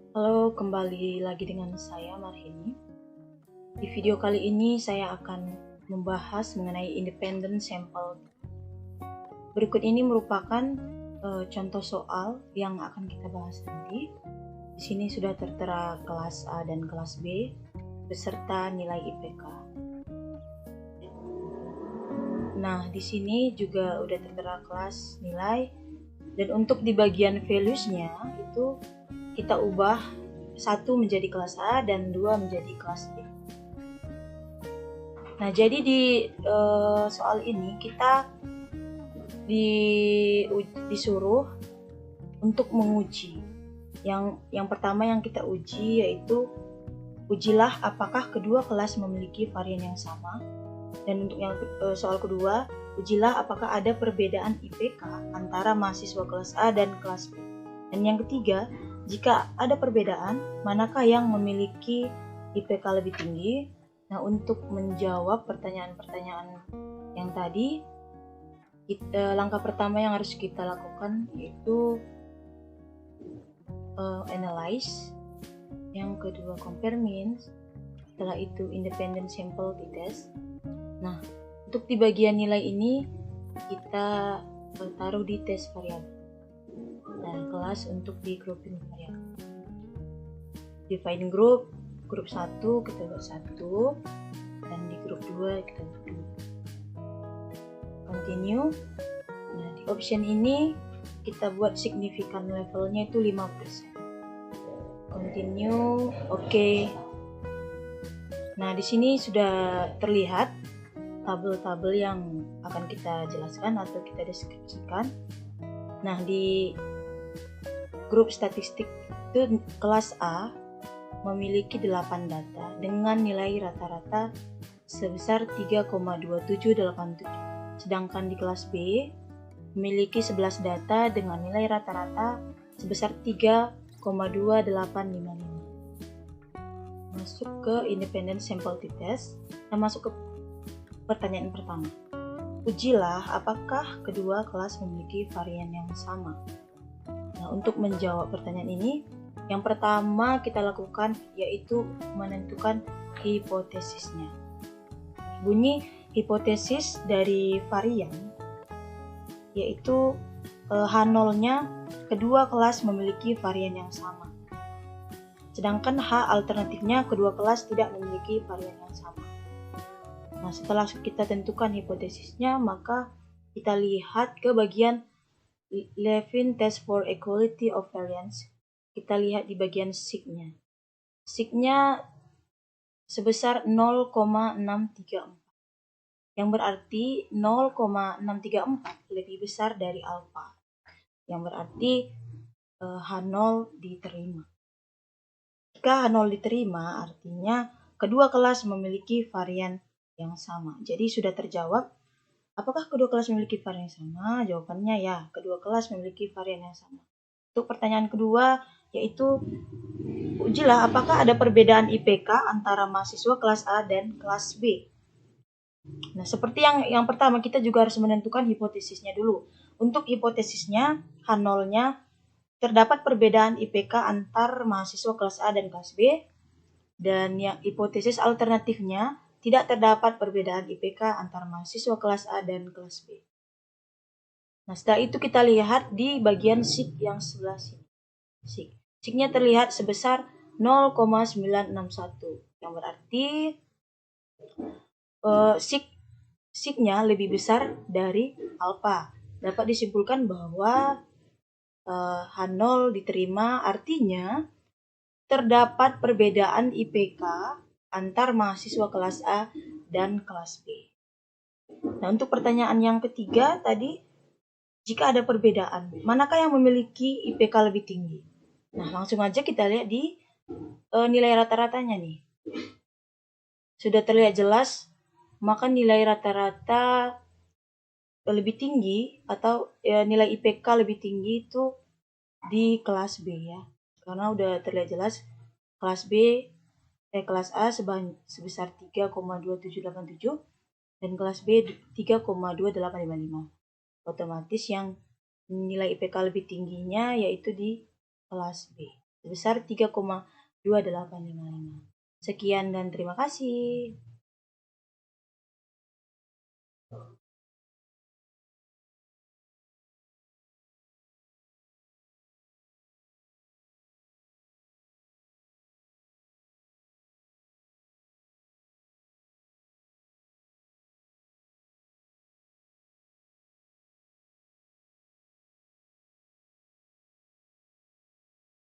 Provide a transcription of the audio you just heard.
Halo, kembali lagi dengan saya Marhini. Di video kali ini saya akan membahas mengenai independent sample. Berikut ini merupakan contoh soal yang akan kita bahas nanti. Di sini sudah tertera kelas A dan kelas B beserta nilai IPK. Nah, di sini juga udah tertera kelas, nilai, dan untuk di bagian values-nya itu kita ubah 1 menjadi kelas A dan 2 menjadi kelas B. Nah, jadi di soal ini kita disuruh untuk menguji. Yang pertama yang kita uji yaitu ujilah apakah kedua kelas memiliki varian yang sama. Dan untuk yang soal kedua, ujilah apakah ada perbedaan IPK antara mahasiswa kelas A dan kelas B. Dan yang ketiga, jika ada perbedaan, manakah yang memiliki IPK lebih tinggi? Nah, untuk menjawab pertanyaan-pertanyaan yang tadi, langkah pertama yang harus kita lakukan yaitu analyze, yang kedua compare means, setelah itu independent sample t-test. Nah, untuk di bagian nilai ini kita taruh di tes variabel dan kelas untuk di grouping variabel. Define group 1 kita buat 1 dan di grup 2 kita buat 2. Continue. Nah, di option ini kita buat significant levelnya itu 5%. Continue, oke. Nah, di sini sudah terlihat tabel-tabel yang akan kita jelaskan atau kita deskripsikan. Nah, di grup statistik itu kelas A memiliki 8 data dengan nilai rata-rata sebesar 3,2787. Sedangkan di kelas B memiliki 11 data dengan nilai rata-rata sebesar 3,2855. Masuk ke independent sample t-test. Kita masuk ke pertanyaan pertama. Ujilah apakah kedua kelas memiliki varian yang sama. Nah, untuk menjawab pertanyaan ini, yang pertama kita lakukan yaitu menentukan hipotesisnya. Bunyi hipotesis dari varian yaitu H0-nya kedua kelas memiliki varian yang sama. Sedangkan H alternatifnya kedua kelas tidak memiliki varian yang sama. Nah, setelah kita tentukan hipotesisnya, maka kita lihat ke bagian Levin Test for Equality of Variance. Kita lihat di bagian sig-nya. Sig-nya sebesar 0,634. Yang berarti 0,634 lebih besar dari alfa. Yang berarti H0 diterima. Jika H0 diterima, artinya kedua kelas memiliki varian yang sama. Jadi sudah terjawab, apakah kedua kelas memiliki varian yang sama? Jawabannya ya, kedua kelas memiliki varian yang sama. Untuk pertanyaan kedua, yaitu ujilah apakah ada perbedaan IPK antara mahasiswa kelas A dan kelas B. Nah, seperti yang pertama, kita juga harus menentukan hipotesisnya dulu. Untuk hipotesisnya, H0-nya terdapat perbedaan IPK antar mahasiswa kelas A dan kelas B. Dan yang hipotesis alternatifnya, tidak terdapat perbedaan IPK antara mahasiswa kelas A dan kelas B. Nah, setelah itu kita lihat di bagian sig yang sebelah sini. Sig-nya terlihat sebesar 0,961. Yang berarti sig-nya lebih besar dari alfa. Dapat disimpulkan bahwa H0 diterima, artinya terdapat perbedaan IPK antar mahasiswa kelas A dan kelas B. Nah, untuk pertanyaan yang ketiga tadi, jika ada perbedaan, manakah yang memiliki IPK lebih tinggi? Nah, langsung aja kita lihat di nilai rata-ratanya nih. Sudah terlihat jelas, maka nilai rata-rata lebih tinggi atau nilai IPK lebih tinggi itu di kelas B ya. Karena udah terlihat jelas kelas A sebesar 3,2787 dan kelas B 3,2855. Otomatis yang nilai IPK lebih tingginya yaitu di kelas B. sebesar 3,2855. Sekian dan terima kasih.